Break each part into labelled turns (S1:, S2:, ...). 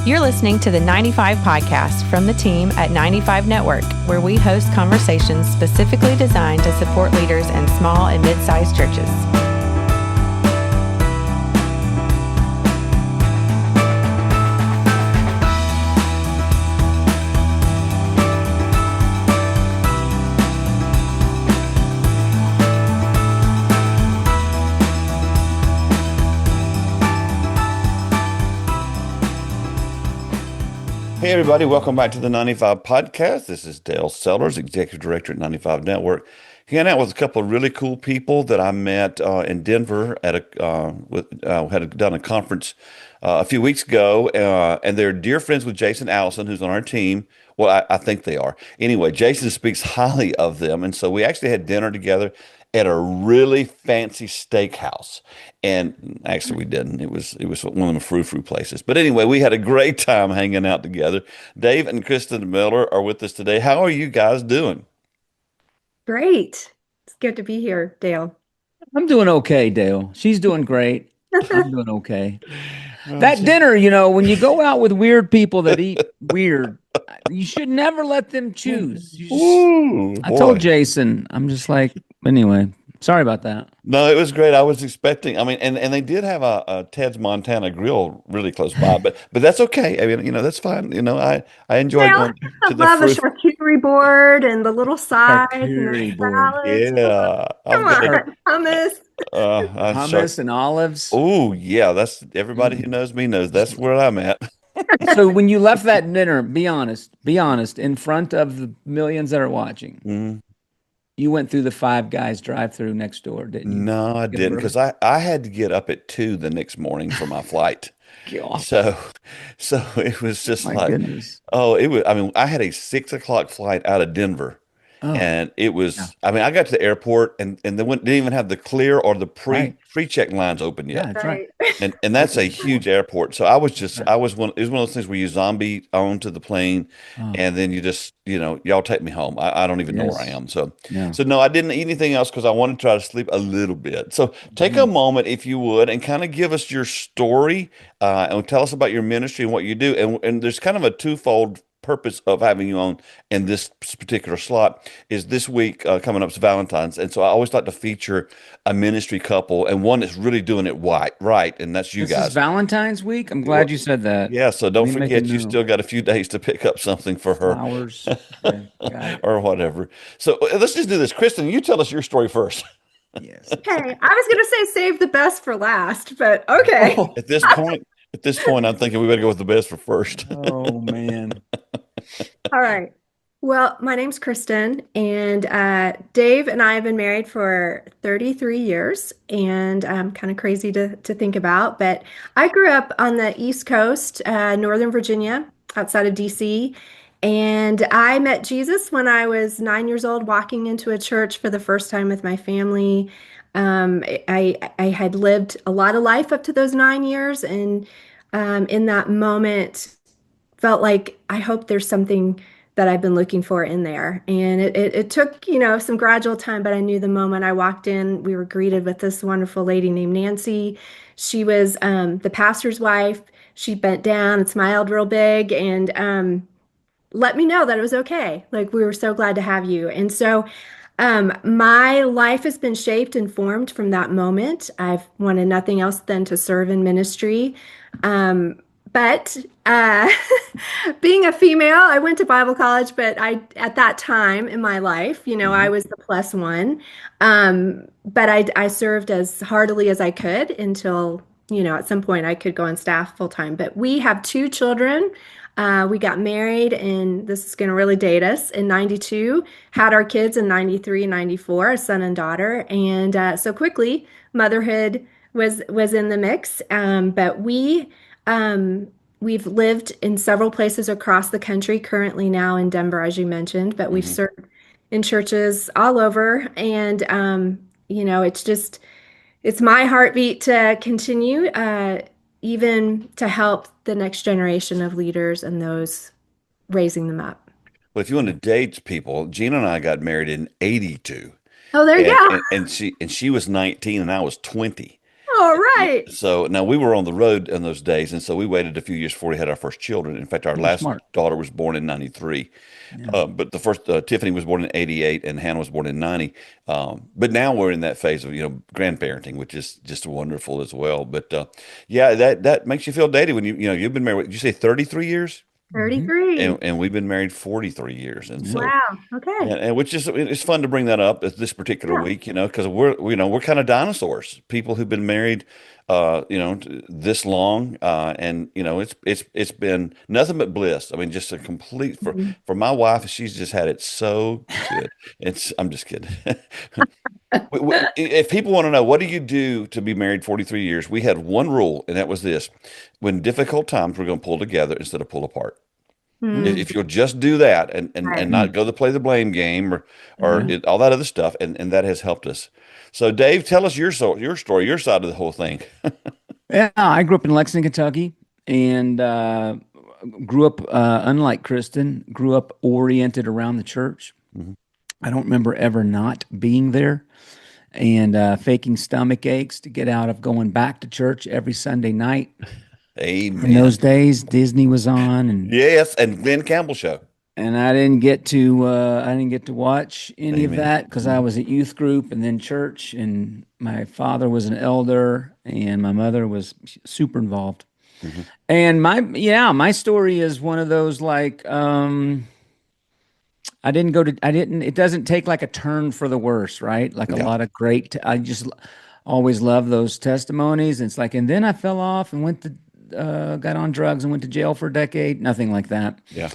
S1: You're listening to the 95 podcast from the team at 95 Network, where we host conversations specifically designed to support leaders in small and mid-sized churches.
S2: Hey, everybody. Welcome back to the 95 podcast. This is Dale Sellers, Executive Director at 95 Network. Hanging out with a couple of really cool people that I met in Denver at had done a conference a few weeks ago, and they're dear friends with Jason Allison, who's on our team. Well, I think they are. Anyway, Jason speaks highly of them, and so we actually had dinner together at a really fancy steakhouse. And actually, we didn't. It was one of the frou-frou places. But anyway, we had a great time hanging out together. Dave and Kristin Miller are with us today. How are you guys doing?
S3: Great. It's good to be here, Dale.
S4: I'm doing okay, Dale. She's doing great. I'm doing okay. That dinner, when you go out with weird people that eat weird, you should never let them choose. I told Jason, I'm just like, anyway, sorry about that.
S2: No, it was great. I was expecting, and they did have a Ted's Montana grill really close by, but that's okay. I mean, that's fine. I enjoy going
S3: I
S2: to
S3: love
S2: the
S3: a charcuterie board and the little sides and
S4: Charcuterie
S3: the
S4: board.
S3: salads.
S2: Yeah.
S3: Come on, hummus.
S4: Hummus and olives.
S2: Oh, yeah. That's everybody who knows me knows that's where I'm at.
S4: So when you left that dinner, be honest, in front of the millions that are watching,
S2: Mhm.
S4: you went through the Five Guys drive-through next door, didn't you?
S2: No, I didn't, because I had to get up at 2 the next morning for my flight.
S4: God.
S2: So it was just
S4: My
S2: like,
S4: goodness.
S2: I had a 6 o'clock flight out of Denver.
S4: Oh,
S2: And it was,
S4: yeah.
S2: I got to the airport and they didn't even have the clear or the
S4: Right.
S2: pre-check lines open
S4: Yeah,
S2: yet.
S4: that's right.
S2: And that's a huge airport. So it was one of those things where you zombie onto the plane
S4: Oh,
S2: and then you just, y'all take me home. I don't even know where I
S4: yes.
S2: am. So
S4: Yeah.
S2: no, I didn't eat anything else because I wanted to try to sleep a little bit. So take a moment, if you would, and kind of give us your story and tell us about your ministry and what you do. And there's kind of a twofold purpose of having you on in this particular slot. Is this week coming up is Valentine's, and so I always like to feature a ministry couple and one that's really doing it right, and that's you
S4: This
S2: guys.
S4: is Valentine's week. I'm glad you said that.
S2: Yeah, so don't
S4: Let me make
S2: forget
S4: a
S2: you
S4: note.
S2: still got a few days to pick up something for her
S4: Flowers. Okay, got it.
S2: or whatever. So let's just do this. Kristin, you tell us your story first.
S4: Yes.
S3: Okay, I was going to say save the best for last, but okay.
S4: Oh,
S2: At this point, I'm thinking we better go with the best for first.
S4: oh man.
S3: All right. Well, my name's Kristin, and Dave and I have been married for 33 years, and kind of crazy to think about. But I grew up on the East Coast, Northern Virginia, outside of DC, and I met Jesus when I was 9 years old, walking into a church for the first time with my family. I had lived a lot of life up to those 9 years, and in that moment, felt like I hope there's something that I've been looking for in there. And it took, some gradual time, but I knew the moment I walked in, we were greeted with this wonderful lady named Nancy. She was the pastor's wife. She bent down and smiled real big and let me know that it was okay. Like, we were so glad to have you. And so my life has been shaped and formed from that moment. I've wanted nothing else than to serve in ministry. But being a female, I went to Bible college, but at that time in my life, I was the plus one. But I served as heartily as I could until, at some point I could go on staff full time. But we have 2 children. We got married, and this is going to really date us, in 92, had our kids in 93, 94, a son and daughter. And so quickly, motherhood was in the mix. But we've lived in several places across the country, currently now in Denver, as you mentioned, but we've served in churches all over. And, it's my heartbeat to continue, even to help the next generation of leaders and those raising them up.
S2: Well, if you want to date people, Gina and I got married in 82.
S3: Oh, there you go.
S2: And she was 19 and I was 20.
S3: All right.
S2: So now we were on the road in those days, and so we waited a few years before we had our first children. In fact, our
S4: You're
S2: last
S4: smart.
S2: daughter was born in '93.
S4: Yeah.
S2: But the first Tiffany was born in '88, and Hannah was born in '90. But now we're in that phase of grandparenting, which is just wonderful as well. But yeah, that makes you feel dated when you've been married. Did you say 33 years?
S3: 33.
S2: And we've been married 43 years, and so
S3: Wow. Okay.
S2: and which is it's fun to bring that up this particular
S3: Yeah.
S2: week, because we're kind of dinosaurs, people who've been married, this long, and it's been nothing but bliss. I mean, just a complete
S3: Mhm.
S2: for my wife. She's just had it so good. I'm just kidding. If people want to know what do you do to be married 43 years, we had one rule, and that was this: when difficult times, we're going to pull together instead of pull apart.
S3: Mm.
S2: If you'll just do that and
S3: Right.
S2: not go to play the blame game or
S4: Yeah.
S2: all that other stuff, and that has helped us. So, Dave, tell us your story, your side of the whole thing.
S4: Yeah, I grew up in Lexington, Kentucky, and grew up, unlike Kristen, grew up oriented around the church.
S2: Mhm.
S4: I don't remember ever not being there and faking stomach aches to get out of going back to church every Sunday night. In
S2: Amen.
S4: those days, Disney was on,
S2: Yes, and Glenn Campbell show.
S4: and I didn't get to watch any of
S2: Amen.
S4: that because I was at youth group and then church, and my father was an elder and my mother was super involved.
S2: Mhm.
S4: And my story is one of those like it doesn't take like a turn for the worse, right? Like a
S2: Yeah.
S4: lot of I just always love those testimonies. It's like, and then I fell off and got on drugs and went to jail for a decade. Nothing like that.
S2: Yeah.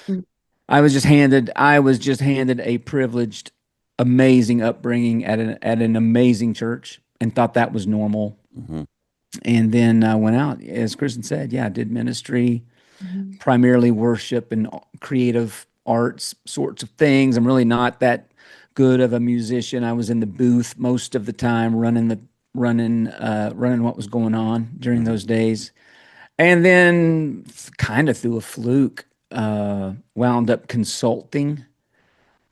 S4: I was just handed a privileged, amazing upbringing at an amazing church and thought that was normal.
S2: Mhm.
S4: And then I went out, as Kristen said, I did ministry,
S3: Mhm.
S4: primarily worship and creative arts sorts of things. I'm really not that good of a musician. I was in the booth most of the time, running what was going on during those days. And then kind of through a fluke, wound up consulting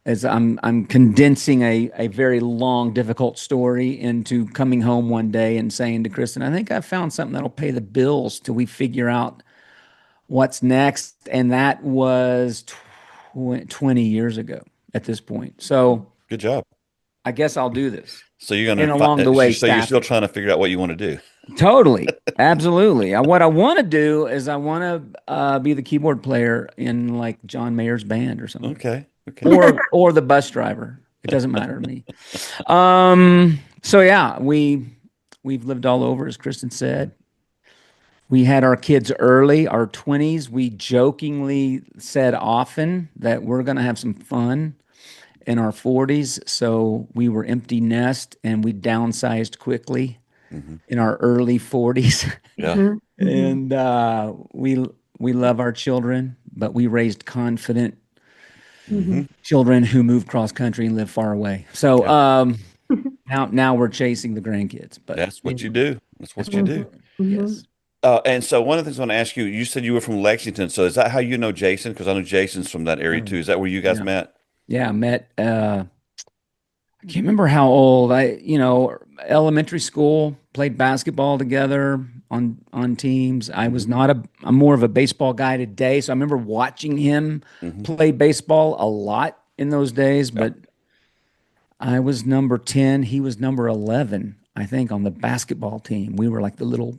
S4: as I'm condensing a very long, difficult story into coming home one day and saying to Kristen, I think I found something that'll pay the bills till we figure out what's next. And that was 20 years ago at this point. So
S2: Good job.
S4: I guess I'll do this.
S2: So you're
S4: And
S2: gonna
S4: along the way,
S2: so you're still
S4: staffing.
S2: trying to figure out what you want to do.
S4: Totally. Absolutely. What I want to do is I want to be the keyboard player in like John Mayer's band or something.
S2: Okay. Okay.
S4: Or the bus driver. It doesn't matter to me. So yeah, we've lived all over, as Kristen said. We had our kids early, our 20s. We jokingly said often that we're going to have some fun in our 40s. So we were empty nest and we downsized quickly
S2: Mhm.
S4: in our early 40s.
S2: Yeah.
S3: Mhm.
S4: And we love our children, but we raised confident
S3: Mhm.
S4: children who moved cross country and live far away. So
S2: Yeah.
S4: now we're chasing the grandkids. But
S2: That's what you
S4: anyway,
S2: do. That's what
S4: that's
S2: you
S4: what we're
S2: do.
S4: doing.
S3: Mhm.
S4: Yes.
S2: And so one of the things I want to ask you, you said you were from Lexington. So is that how you know Jason? Because I know Jason's from that area too. Is that where you guys
S4: Yeah.
S2: met?
S4: Yeah, I met I can't remember how old. Elementary school, played basketball together on teams. I'm more of a baseball guy today, so I remember watching him
S2: Mhm.
S4: play baseball a lot in those days,
S2: Yeah.
S4: but I was number 10, he was number 11, I think, on the basketball team. We were like the little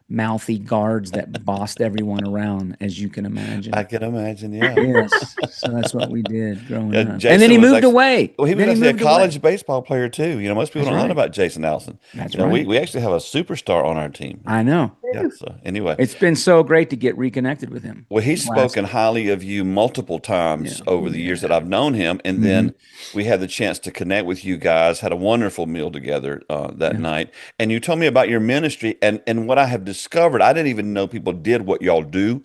S4: mouthy guards that bossed everyone around, as you can imagine.
S2: I can imagine. Yeah.
S4: Yes. So that's what we did growing
S2: Yeah.
S4: up. And
S2: Jason
S4: then he
S2: was
S4: moved away.
S2: Well, he was
S4: Then he
S2: actually a
S4: moved
S2: college
S4: away.
S2: baseball player too. Most people
S4: That's
S2: don't know
S4: right.
S2: about Jason Allison.
S4: That's
S2: We
S4: right.
S2: we actually have a superstar on our team.
S4: I know.
S2: Yeah. So anyway,
S4: It's been so great to get reconnected with him.
S2: well, he's
S4: Last-
S2: spoken highly of you multiple times
S4: Yeah.
S2: over the years that I've known him, and then we had the chance to connect with you guys. Had a wonderful meal together that
S4: Yeah.
S2: night, and you told me about your ministry and what I have discovered. I didn't even know people did what y'all do,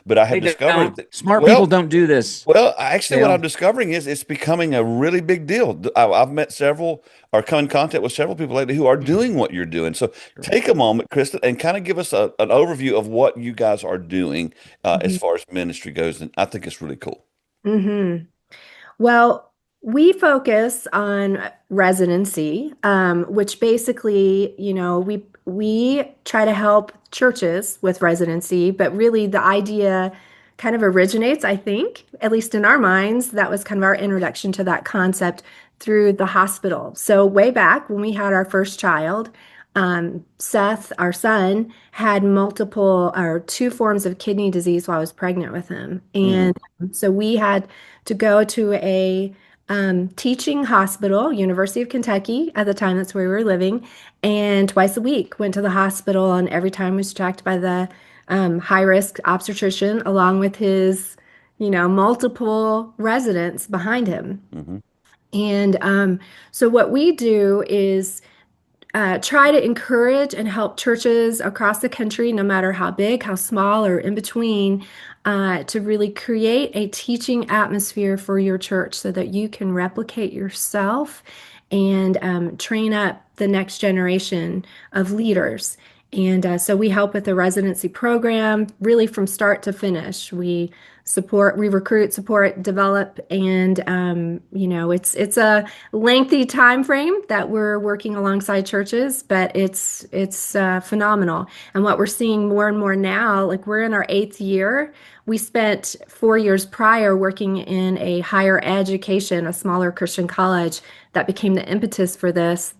S2: but I have
S4: They
S2: discovered
S4: don't.
S2: that,
S4: Smart people don't do this.
S2: well, actually, what
S4: Dale.
S2: I'm discovering is it's becoming a really big deal. I've met several or come in contact with several people lately who are doing what you're doing. So take a moment, Krista, and kind of give us an overview of what you guys are doing as far as ministry goes. And I think it's really cool.
S3: Mhm. Well, we focus on residency, which basically, we try to help churches with residency, but really the idea kind of originates, I think, at least in our minds. That was kind of our introduction to that concept through the hospital. So way back when we had our first child, Seth, our son, had multiple or two forms of kidney disease while I was pregnant with him. And so we had to go to a teaching hospital, University of Kentucky at the time, that's where we were living, and twice a week went to the hospital, and every time was checked by the high risk obstetrician along with his, multiple residents behind him. And so what we do is try to encourage and help churches across the country, no matter how big, how small, or in between, to really create a teaching atmosphere for your church so that you can replicate yourself and train up the next generation of leaders. And so we help with the residency program really from start to finish. We recruit, support, develop, and it's a lengthy time frame that we're working alongside churches, but it's phenomenal. And what we're seeing more and more now, like we're in our 8th year. We spent 4 years prior working in a higher education, a smaller Christian college that became the impetus for this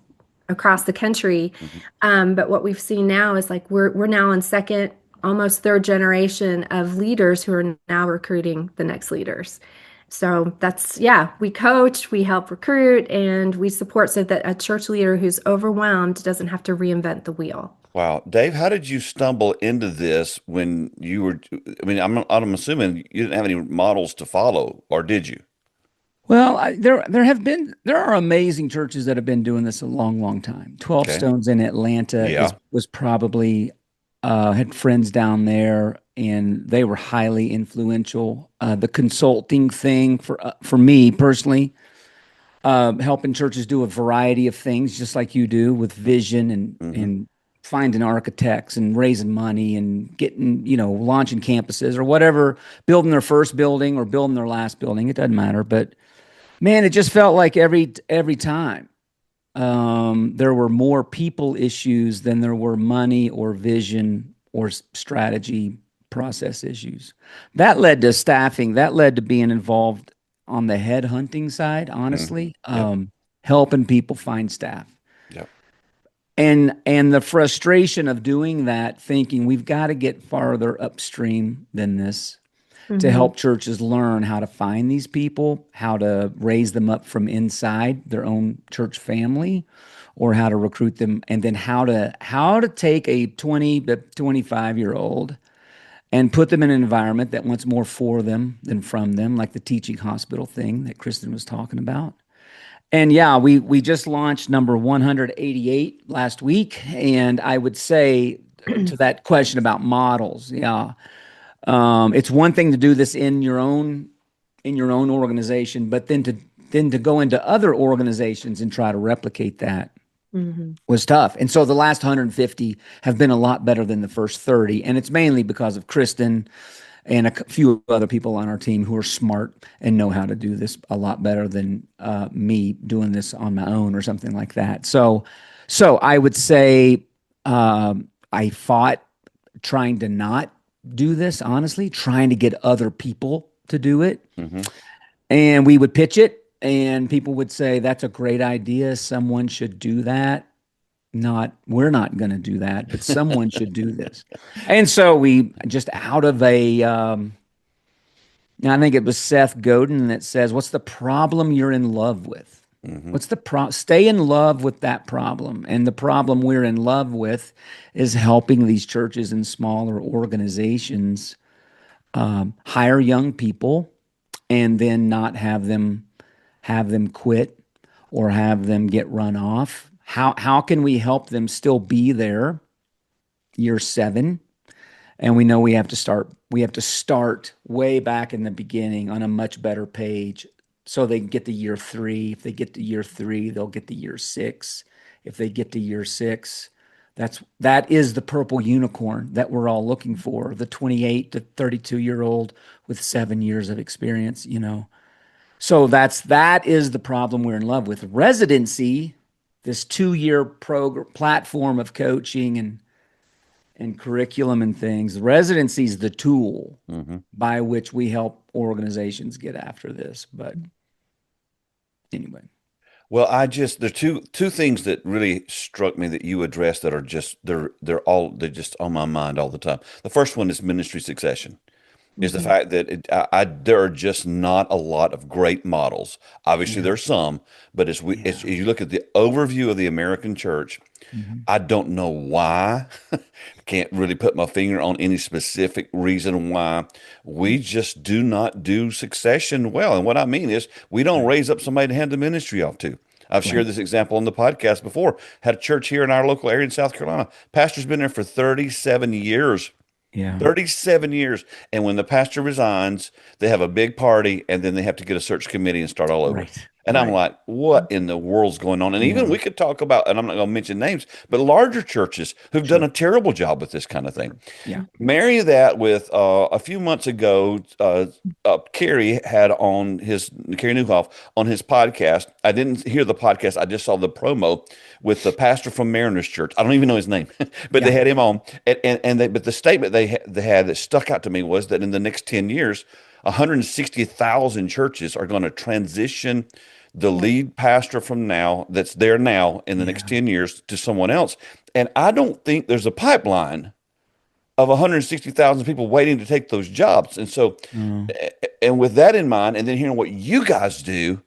S3: across the country. But what we've seen now is like we're now in second, almost third generation of leaders who are now recruiting the next leaders. So we coach, we help recruit, and we support so that a church leader who's overwhelmed doesn't have to reinvent the wheel.
S2: Wow. Dave, how did you stumble into this when you were, I mean, I'm assuming you didn't have any models to follow, or did you?
S4: Well, there are amazing churches that have been doing this a long, long time. 12
S2: Okay.
S4: Stones in Atlanta
S2: Yeah.
S4: was probably had friends down there, and they were highly influential. The consulting thing for me personally, helping churches do a variety of things, just like you do with vision and finding architects and raising money and getting, launching campuses or whatever, building their first building or building their last building. It doesn't matter, but man, it just felt like every time there were more people issues than there were money or vision or strategy process issues. That led to staffing. That led to being involved on the headhunting side, honestly, helping people find staff.
S2: Yep.
S4: And the frustration of doing that, thinking we've got to get farther upstream than this to help churches learn how to find these people, how to raise them up from inside their own church family, or how to recruit them, and then how to take a 20 to 25-year-old and put them in an environment that wants more for them than from them, like the teaching hospital thing that Kristin was talking about. And yeah, we just launched number 188 last week, and I would say to that question about models, it's one thing to do this in your own organization, but then to go into other organizations and try to replicate that was tough. And so the last 150 have been a lot better than the first 30, and it's mainly because of Kristin and a few other people on our team who are smart and know how to do this a lot better than me doing this on my own or something like that. So I would say I fought trying to not do this, honestly, trying to get other people to do it. And we would pitch it, and people would say, that's a great idea. Someone should do that. We're not going to do that, but someone should do this. And so we just out of I think it was Seth Godin that says, what's the problem you're in love with? What's the stay in love with that problem. And the problem we're in love with is helping these churches and smaller organizations hire young people and then not have them quit or have them get run off. How can we help them still be there year 7? And we know we have to start way back in the beginning on a much better page so they can get to year 3. If they get to year 3, they'll get to year 6. If they get to year 6, that is the purple unicorn that we're all looking for, the 28 to 32-year-old with 7 years of experience, So that is the problem we're in love with. Residency this 2-year platform of coaching and curriculum and things. Residency is the tool by which we help organizations get after this. But anyway.
S2: Well, there are two things that really struck me that you addressed that are just they're just on my mind all the time. The first one is ministry succession. Is the fact that there are just not a lot of great models. Obviously, there's some, but as you look at the overview of the American church, I don't know why. Can't really put my finger on any specific reason why we just do not do succession well. And what I mean is we don't raise up somebody to hand the ministry off to. I've shared this example on the podcast before. Had a church here in our local area in South Carolina. Pastor's been there for 37 years.
S4: Yeah.
S2: 37 years. And when the pastor resigns, they have a big party and then they have to get a search committee and start all over.
S4: Right.
S2: And I'm like, what in the world's going on? And even we could talk about, and I'm not going to mention names, but larger churches who've done a terrible job with this kind of thing.
S4: Yeah.
S2: Marry that with a few months ago, Kerry Newhoff on his podcast. I didn't hear the podcast. I just saw the promo with the pastor from Mariners Church. I don't even know his name, but they had him on. But the statement they had that stuck out to me was that in the next 10 years, 160,000 churches are going to transition the lead pastor from that's there now in the next 10 years to someone else. And I don't think there's a pipeline of 160,000 people waiting to take those jobs. And so, and with that in mind, and then hearing what you guys do,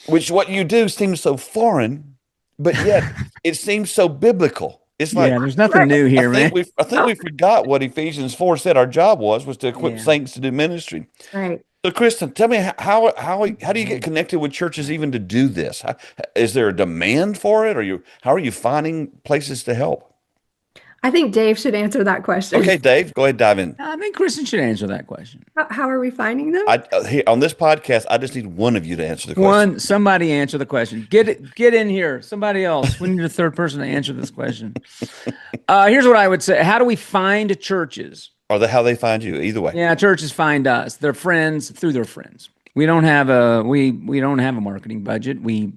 S2: which what you do seems so foreign, but yet it seems so biblical. It's like,
S4: there's nothing new here, man.
S2: I think we forgot what Ephesians 4 said our job was to equip saints to do ministry.
S3: Right.
S2: So, Kristin, tell me how do you get connected with churches even to do this? Is there a demand for it? How are you finding places to help?
S3: I think Dave should answer that question.
S2: Okay, Dave, go ahead, dive in.
S4: I think Kristin should answer that question.
S3: How are we finding them?
S2: On this podcast, I just need one of you to answer the question.
S4: Somebody answer the question. Get in here. Somebody else. We need a third person to answer this question. Here's what I would say. How do we find churches?
S2: Or how they find you, either way.
S4: Yeah, churches find us. Their friends through their friends. We don't have a marketing budget. We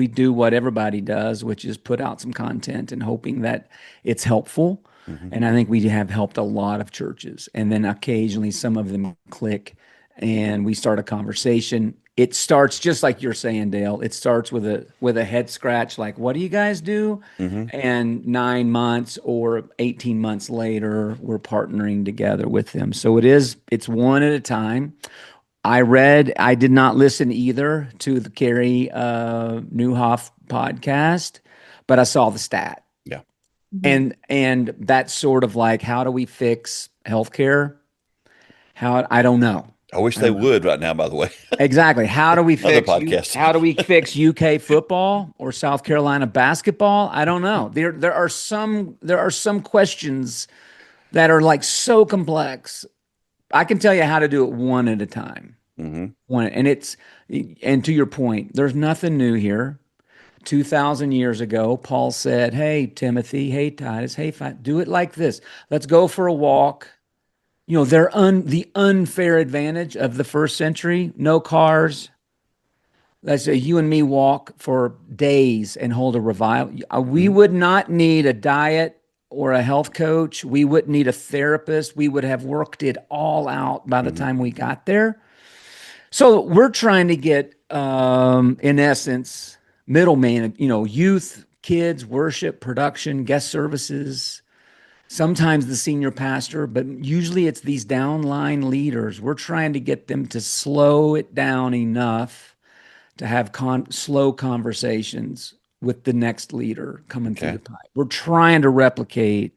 S4: do what everybody does, which is put out some content and hoping that it's helpful. And I think we have helped a lot of churches. And then occasionally some of them click and we start a conversation. It starts just like you're saying, Dale. It starts with a head scratch, like, what do you guys do? And 9 months or 18 months later, we're partnering together with them. So it's one at a time. I did not listen either to the Kerry Newhoff podcast, but I saw the stat.
S2: Yeah.
S4: And that's sort of like, how do we fix healthcare? I don't know.
S2: I wish they would right now, by the way.
S4: Exactly. How do we fix UK football or South Carolina basketball? I don't know. There are some questions that are like so complex. I can tell you how to do it one at a time. And to your point, there's nothing new here. 2,000 years ago, Paul said, "Hey, Timothy, hey, Titus, hey, do it like this. Let's go for a walk." You know, the unfair advantage of the first century, no cars. Let's say you and me walk for days and hold a revival. We would not need a diet or a health coach. We wouldn't need a therapist. We would have worked it all out by the time we got there. So we're trying to get, in essence, middleman, youth, kids, worship, production, guest services, sometimes the senior pastor, but usually it's these downline leaders. We're trying to get them to slow it down enough to have slow conversations with the next leader coming through the pipe. We're trying to replicate,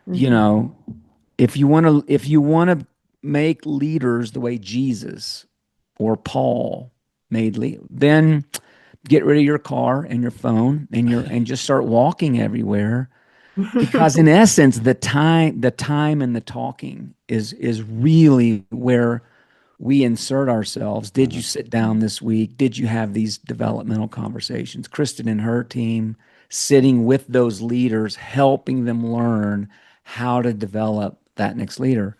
S4: if you want to make leaders the way Jesus or Paul made then get rid of your car and your phone and just start walking everywhere. Because in essence, the time and the talking is really where we insert ourselves. Did you sit down this week? Did you have these developmental conversations? Kristin and her team sitting with those leaders, helping them learn how to develop that next leader.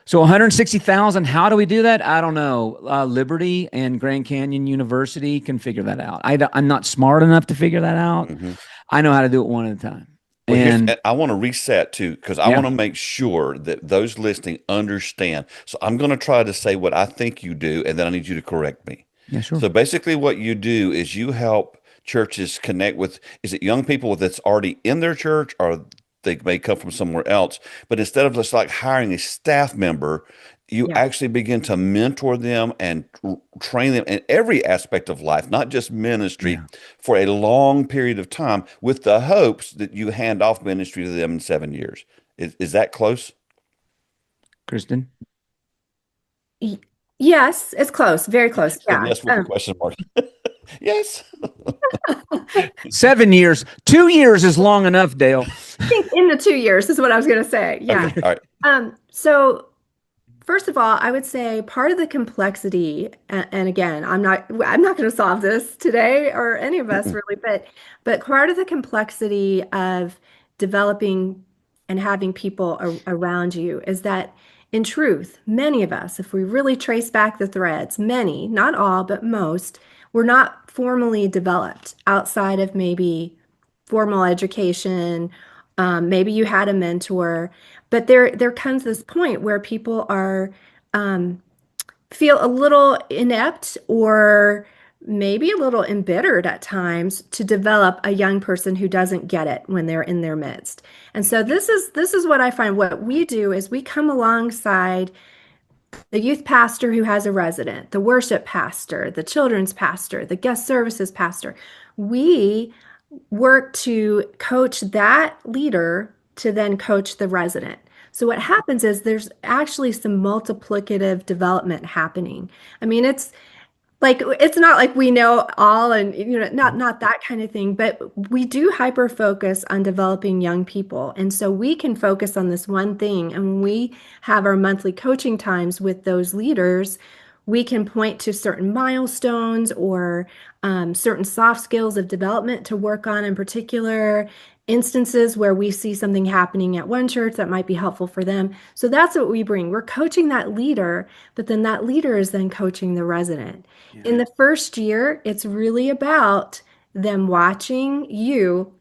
S4: So 160,000, how do we do that? I don't know. Liberty and Grand Canyon University can figure that out. I'm not smart enough to figure that out.
S2: Mm-hmm.
S4: I know how to do it one at a time.
S2: Well,
S4: And
S2: I want to reset too, because I
S4: yeah,
S2: want to make sure that those listening understand. So I'm going to try to say what I think you do, and then I need you to correct me.
S4: yeah, sure.
S2: So basically, what you do is you help churches connect with, is it young people that's already in their church, or they may come from somewhere else? But instead of just like hiring a staff member, you
S3: Yeah.
S2: actually begin to mentor them and train them in every aspect of life, not just ministry,
S4: Yeah.
S2: for a long period of time, with the hopes that you hand off ministry to them in 7 years. Is that close?
S4: Kristin?
S3: Yes, it's close, very close.
S2: Said
S3: Yeah.
S2: yes with a question mark. Yes.
S4: 7 years. 2 years is long enough, Dale.
S3: I think in the 2 years is what I was going to say. Yeah.
S2: Okay. All right.
S3: So first of all, I would say part of the complexity, and again, I'm not going to solve this today or any of us
S2: Mm-mm.
S3: really, but part of the complexity of developing and having people around you is that in truth, many of us, if we really trace back the threads, many, not all, but most, were not formally developed outside of maybe formal education. Maybe you had a mentor, but there comes this point where people are um, feel a little inept or maybe a little embittered at times to develop a young person who doesn't get it when they're in their midst. And so this is what I find. What we do is we come alongside the youth pastor who has a resident, the worship pastor, the children's pastor, the guest services pastor. We work to coach that leader to then coach the resident. So what happens is there's actually some multiplicative development happening. I mean, it's not like we know all and not that kind of thing, but we do hyper focus on developing young people. And so we can focus on this one thing. And when we have our monthly coaching times with those leaders, we can point to certain milestones or certain soft skills of development to work on in particular instances where we see something happening at one church that might be helpful for them. So that's what we bring. We're coaching that leader, but then that leader is then coaching the resident. In the first year, it's really about them watching you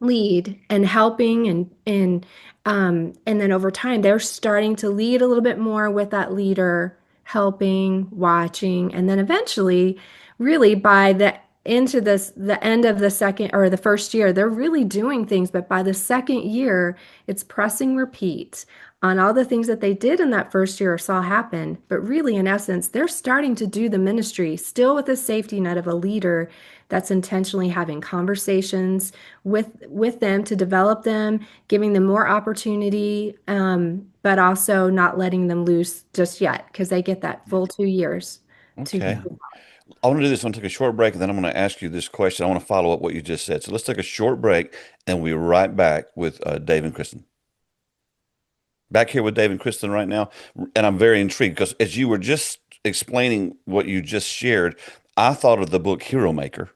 S3: lead and helping and then over time they're starting to lead a little bit more with that leader, helping, watching, and then eventually, really by the end of the second or the first year, they're really doing things, but by the second year, it's pressing repeat on all the things that they did in that first year or saw happen. But really, in essence, they're starting to do the ministry still with the safety net of a leader that's intentionally having conversations with them to develop them, giving them more opportunity, but also not letting them loose just yet because they get that full 2 years to
S2: Okay. I want to do this. I'm going to take a short break, and then I'm going to ask you this question. I want to follow up what you just said. So let's take a short break, and we'll be right back with Dave and Kristin. Back here with Dave and Kristin right now, and I'm very intrigued because as you were just explaining what you just shared, I thought of the book Hero Maker.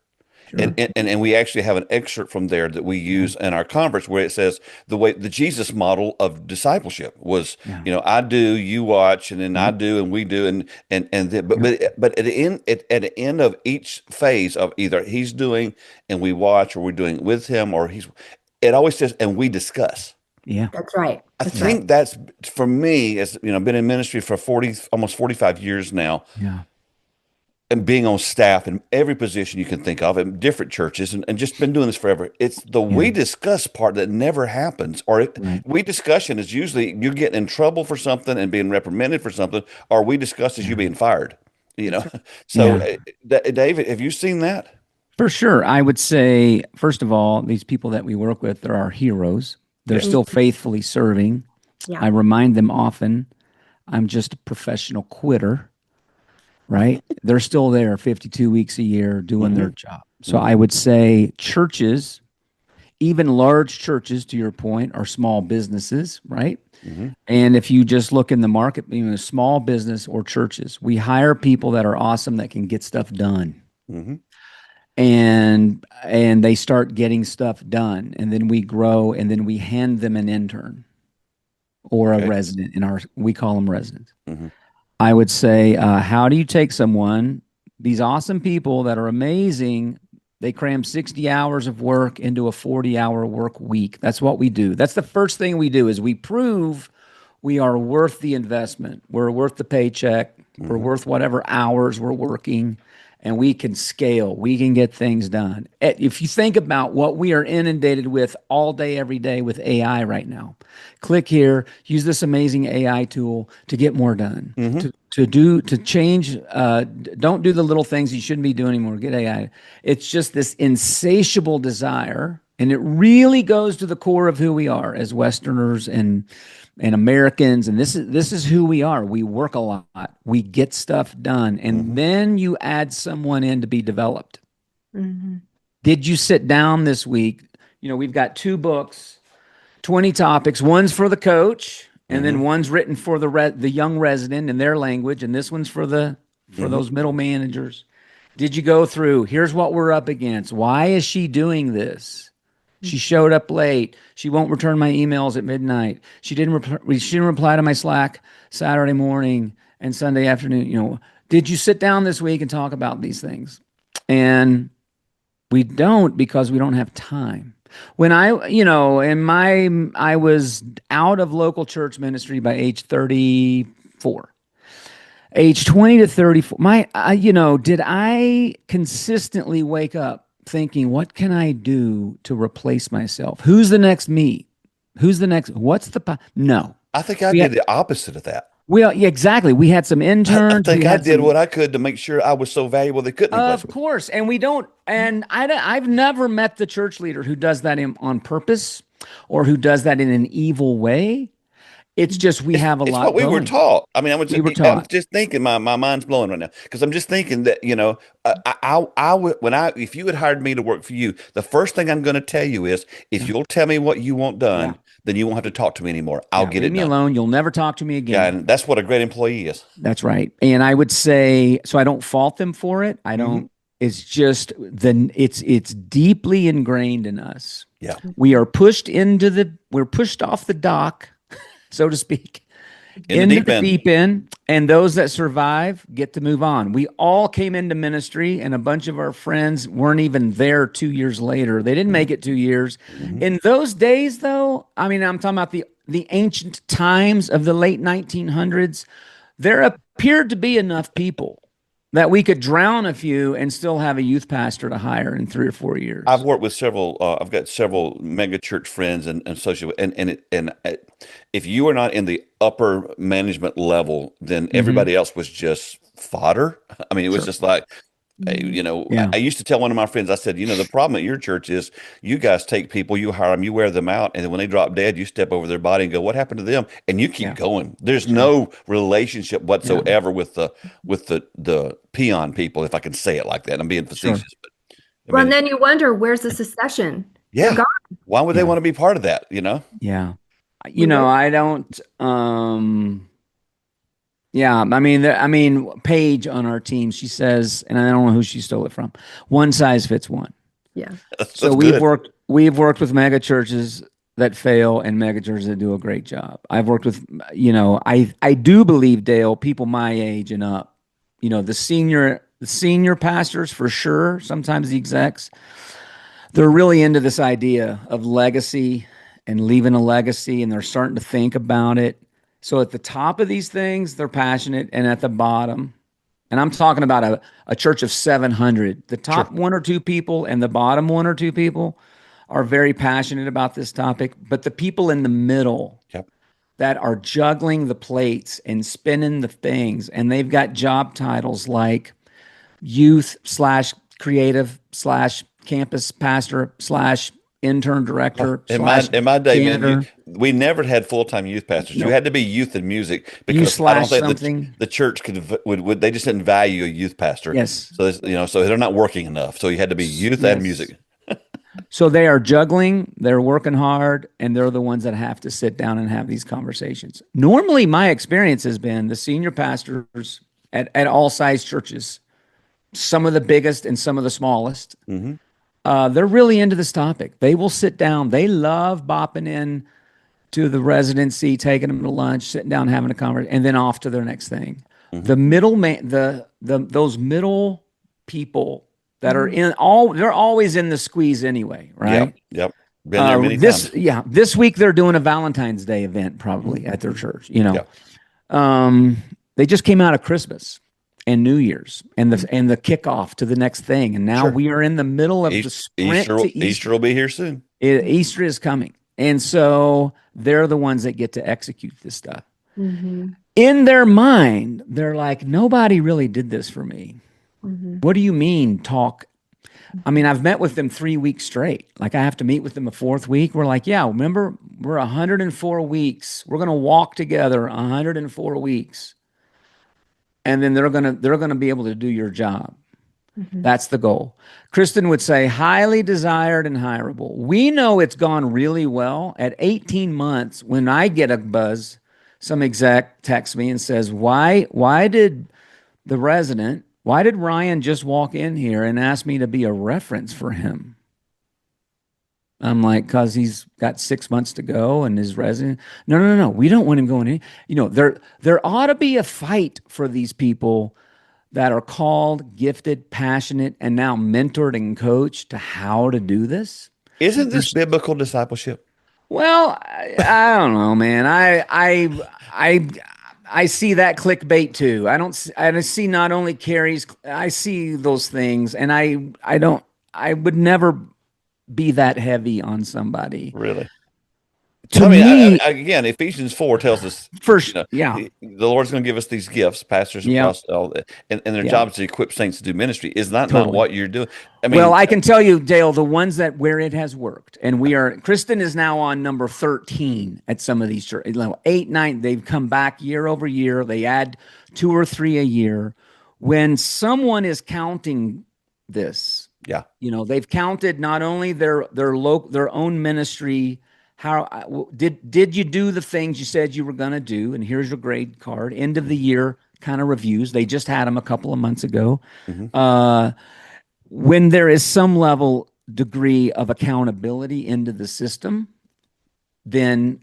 S4: Sure.
S2: And we actually have an excerpt from there that we use in our conference where it says the Jesus model of discipleship was,
S4: Yeah.
S2: I do, you watch, and then I do, and we do, but at the end of each phase of either he's doing and we watch, or we're doing it with him, or it always says, and we discuss.
S4: Yeah.
S3: That's right.
S2: I think that's, for me, as been in ministry for almost 45 years now.
S4: Yeah.
S2: And being on staff in every position you can think of in different churches, and just been doing this forever. It's the we discuss part that never happens. Or we discussion is usually you getting in trouble for something and being reprimanded for something, or we discuss as you being fired. So David, have you seen that?
S4: For sure. I would say, first of all, these people that we work with, they're our heroes. They're still faithfully serving.
S3: Yeah.
S4: I remind them often, I'm just a professional quitter. Right? They're still there 52 weeks a year doing their job. So I would say churches, even large churches, to your point, are small businesses, right? And if you just look in the market, small business or churches, we hire people that are awesome that can get stuff done. And they start getting stuff done. And then we grow, and then we hand them an intern or a
S2: Okay.
S4: resident we call them residents.
S2: Mhm.
S4: I would say, how do you take someone, these awesome people that are amazing, they cram 60 hours of work into a 40-hour work week. That's what we do. That's the first thing we do is we prove we are worth the investment. We're worth the paycheck. We're worth whatever hours we're working, and we can scale. We can get things done. If you think about what we are inundated with all day, every day with AI right now, click here, use this amazing AI tool to get more done, to change. Don't do the little things you shouldn't be doing anymore. Get AI. It's just this insatiable desire, and it really goes to the core of who we are as Westerners and Americans, and this is who we are. We work a lot. We get stuff done, and then you add someone in to be developed. Did you sit down this week? We've got 2 books, 20 topics. One's for the coach, and then one's written for the young resident in their language, and this one's for those middle managers. Did you go through? Here's what we're up against. Why is she doing this? She showed up late. She won't return my emails at midnight. She didn't reply to my Slack Saturday morning and Sunday afternoon. Did you sit down this week and talk about these things? And we don't, because we don't have time. When I was out of local church ministry by age 34. Age 20 to 34. Did I consistently wake up thinking, what can I do to replace myself? Who's the next me? Who's the next? No.
S2: I think I did the opposite of that.
S4: Well, yeah, exactly. We had some interns.
S2: I think I did what I could to make sure I was so valuable they couldn't replace me.
S4: Of course. And we don't, and I've never met the church leader who does that on purpose or who does that in an evil way. It's just we have a lot.
S2: It's what we were taught. I mean, I'm just thinking. My mind's blowing right now because I'm just thinking that if you had hired me to work for you, the first thing I'm going to tell you is if you'll tell me what you want done, then you won't have to talk to me anymore. I'll get it done. Leave me
S4: alone. You'll never talk to me again.
S2: Yeah, and that's what a great employee is.
S4: That's right. And I would say, so I don't fault them for it. I don't. It's just it's deeply ingrained in us.
S2: Yeah,
S4: we're pushed off the dock, so to speak, into the deep end, and those that survive get to move on. We all came into ministry, and a bunch of our friends weren't even there 2 years later. They didn't make it 2 years. In those days, though, I mean, I'm talking about the ancient times of the late 1900s, there appeared to be enough people that we could drown a few and still have a youth pastor to hire in 3 or 4 years.
S2: I've worked with several. I've got several mega church friends and social. And if you are not in the upper management level, then everybody else was just fodder. I mean, it was just like, I used to tell one of my friends, I said, the problem at your church is you guys take people, you hire them, you wear them out, and then when they drop dead, you step over their body and go, what happened to them? And you keep going. There's no relationship whatsoever with the peon people, if I can say it like that. I'm being facetious. But
S3: and then you wonder, where's the secession?
S2: Yeah. Why would they want to be part of that?
S4: Yeah. I don't. Yeah, I mean, Paige on our team, she says, and I don't know who she stole it from. One size fits one.
S3: Yeah.
S4: So we've worked with mega churches that fail and mega churches that do a great job. I've worked with, I do believe, Dale, people my age and up, the senior pastors for sure. Sometimes the execs, they're really into this idea of legacy and leaving a legacy, and they're starting to think about it. So at the top of these things, they're passionate, and at the bottom, and I'm talking about a church of 700, the top 1 or 2 people and the bottom 1 or 2 people are very passionate about this topic. But the people in the middle that are juggling the plates and spinning the things, and they've got job titles like youth/creative/ campus pastor/ intern director.
S2: In my day, man, we never had full-time youth pastors. You had to be youth and music because I don't think the church would they just didn't value a youth pastor.
S4: Yes.
S2: So so they're not working enough. So you had to be youth and music.
S4: So they are juggling, they're working hard, and they're the ones that have to sit down and have these conversations. Normally, my experience has been the senior pastors at all size churches, some of the biggest and some of the smallest. They're really into this topic. They will sit down. They love bopping in to the residency, taking them to lunch, sitting down, having a conversation, and then off to their next thing.
S2: Mhm.
S4: The middle man, those middle people that are they're always in the squeeze anyway, right?
S2: Yep. Been there many times.
S4: This week they're doing a Valentine's Day event probably at their church,
S2: Yeah.
S4: They just came out of Christmas and New Year's and the kickoff to the next thing. And now we are in the middle of the sprint to Easter.
S2: Easter will be here soon.
S4: Easter is coming. And so they're the ones that get to execute this stuff.
S3: Mm-hmm.
S4: In their mind, they're like, nobody really did this for me.
S3: Mm-hmm.
S4: What do you mean talk? I mean, I've met with them 3 weeks straight. Like I have to meet with them a fourth week. We're like, yeah, remember, we're 104 weeks. We're going to walk together 104 weeks. And then they're going to be able to do your job.
S3: Mm-hmm.
S4: That's the goal. Kristin would say highly desired and hireable. We know it's gone really well at 18 months. When I get a buzz, some exec texts me and says, why did Ryan just walk in here and ask me to be a reference for him? I'm like, because he's got 6 months to go and his resident. No. We don't want him going in. There ought to be a fight for these people that are called, gifted, passionate, and now mentored and coached to how to do this.
S2: Isn't this biblical discipleship?
S4: Well, I don't know, man. I see that clickbait too. I see not only Carrie's, I see those things, and I would never be that heavy on somebody.
S2: Really?
S4: To me,
S2: again, Ephesians 4 tells us
S4: first,
S2: the Lord's going to give us these gifts, pastors, and their job is to equip saints to do ministry. Is that not what you're doing? I mean,
S4: well, I can tell you, Dale, the ones where it has worked, and Kristin is now on number 13 at some of these churches, 8, 9. They've come back year over year. They add 2 or 3 a year. When someone is counting this, they've counted not only their own ministry. How did you do the things you said you were going to do? And here's your grade card. End of the year kind of reviews. They just had them a couple of months ago. Mm-hmm. When there is some degree of accountability into the system, then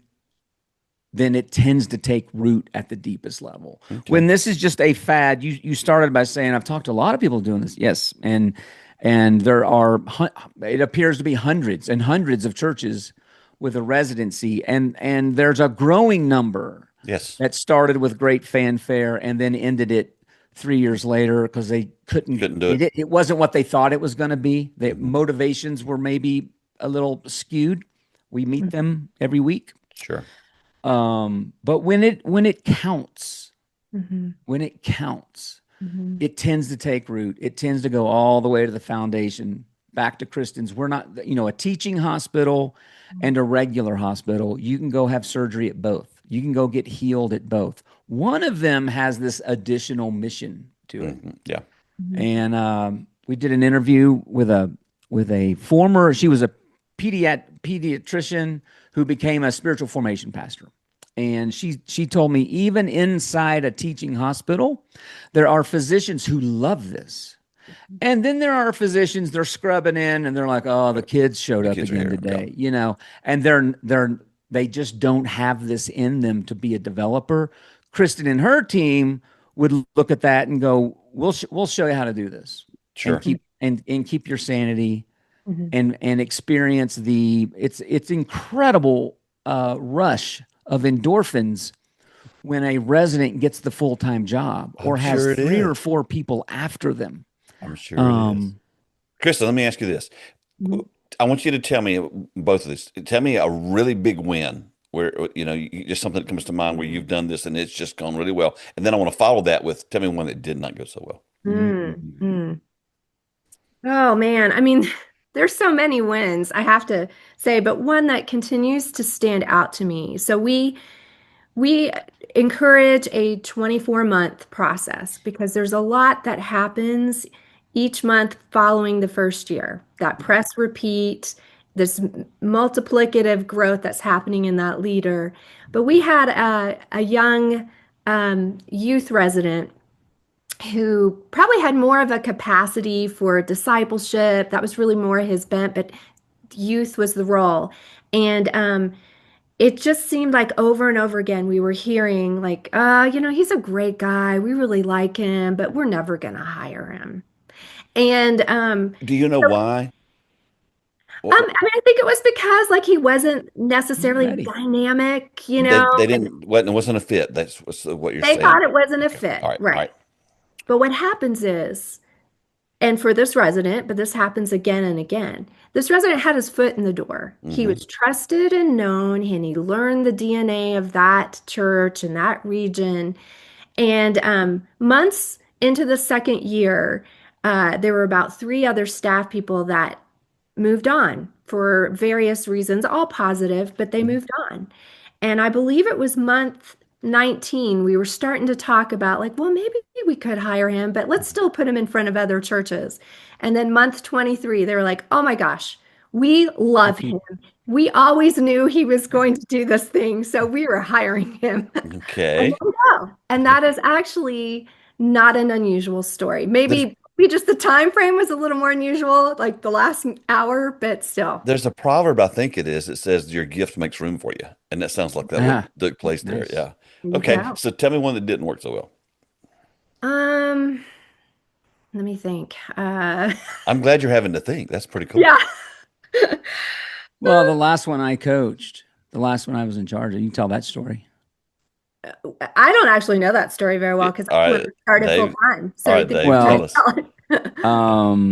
S4: it tends to take root at the deepest level. Okay. When this is just a fad, you started by saying, I've talked to a lot of people doing this. Yes. And there are, it appears to be hundreds and hundreds of churches with a residency, and there's a growing number that started with great fanfare and then ended it 3 years later because they couldn't do it. It wasn't what they thought it was going to be. The motivations were maybe a little skewed. We meet them every week.
S2: Sure.
S4: But when it counts, it tends to take root. It tends to go all the way to the foundation. Back to Kristin's, we're not, a teaching hospital and a regular hospital. You can go have surgery at both. You can go get healed at both. One of them has this additional mission to it.
S2: Mm-hmm. Yeah.
S4: And we did an interview with a former, she was a pediatrician who became a spiritual formation pastor. And she told me even inside a teaching hospital, there are physicians who love this. And then there are physicians, they're scrubbing in and they're like, oh, the kids showed up again today, and they just don't have this in them to be a developer. Kristin and her team would look at that and go, we'll show you how to do this.
S2: Sure.
S4: And keep your sanity and experience it's incredible rush of endorphins when a resident gets the full-time job or has 3 or 4 people after them.
S2: I'm sure it is. Kristin, let me ask you this. I want you to tell me both of these. Tell me a really big win where, just something that comes to mind where you've done this and it's just gone really well. And then I want to follow that with, tell me one that did not go so well.
S3: Mm-hmm. Oh, man. I mean, there's so many wins, I have to say, but one that continues to stand out to me. So we encourage a 24-month process because there's a lot that happens each month following the first year. That press repeat, this multiplicative growth that's happening in that leader. But we had a young youth resident who probably had more of a capacity for discipleship. That was really more his bent, but youth was the role. And it just seemed like over and over again we were hearing like, he's a great guy. We really like him, but we're never gonna hire him. And
S2: Do you know why? Well,
S3: I mean, I think it was because like he wasn't
S4: Not
S3: necessarily
S4: ready.
S3: dynamic,
S2: they
S3: and
S2: didn't, wasn't a fit. That's what you're
S3: they
S2: saying.
S3: thought it wasn't a
S2: Okay.
S3: fit,
S2: All right. All
S3: right?
S2: right.
S3: But what happens is, and for this resident, but this happens again and again, this resident had his foot in the door. He
S2: Mm-hmm.
S3: was trusted and known, and he learned the DNA of that church and that region. And months into the second year, there were about three other staff people that moved on for various reasons, all positive, but they moved on. And I believe it was month 19, we were starting to talk about, like, well, maybe we could hire him, but let's still put him in front of other churches. And then month 23, they were like, oh my gosh, we love him. We always knew he was going to do this thing, so we were hiring him. And
S2: Okay.
S3: there we go. And that is actually not an unusual story.
S2: There's
S3: Maybe just the time frame was a little more unusual, like the last hour, but still.
S2: there's a proverb, I think it is, it says your gift makes room for you. And that sounds like that what
S4: Ah,
S2: took place there.
S4: nice.
S2: Yeah.
S3: There you
S2: Okay.
S3: go.
S2: So tell me one that didn't work so well.
S3: Um, Let me think.
S2: I'm glad you're having to think. That's pretty cool.
S3: Yeah.
S4: Well, the last one I coached, the last one I was in charge of, you can tell that story.
S3: I don't actually know that story very well because
S2: All
S3: I
S2: right,
S3: never started full
S2: Dave.
S3: time.
S2: All
S3: So I
S2: right,
S3: think
S2: Dave,
S3: you
S2: tell
S4: Well,
S3: might
S2: us.
S3: tell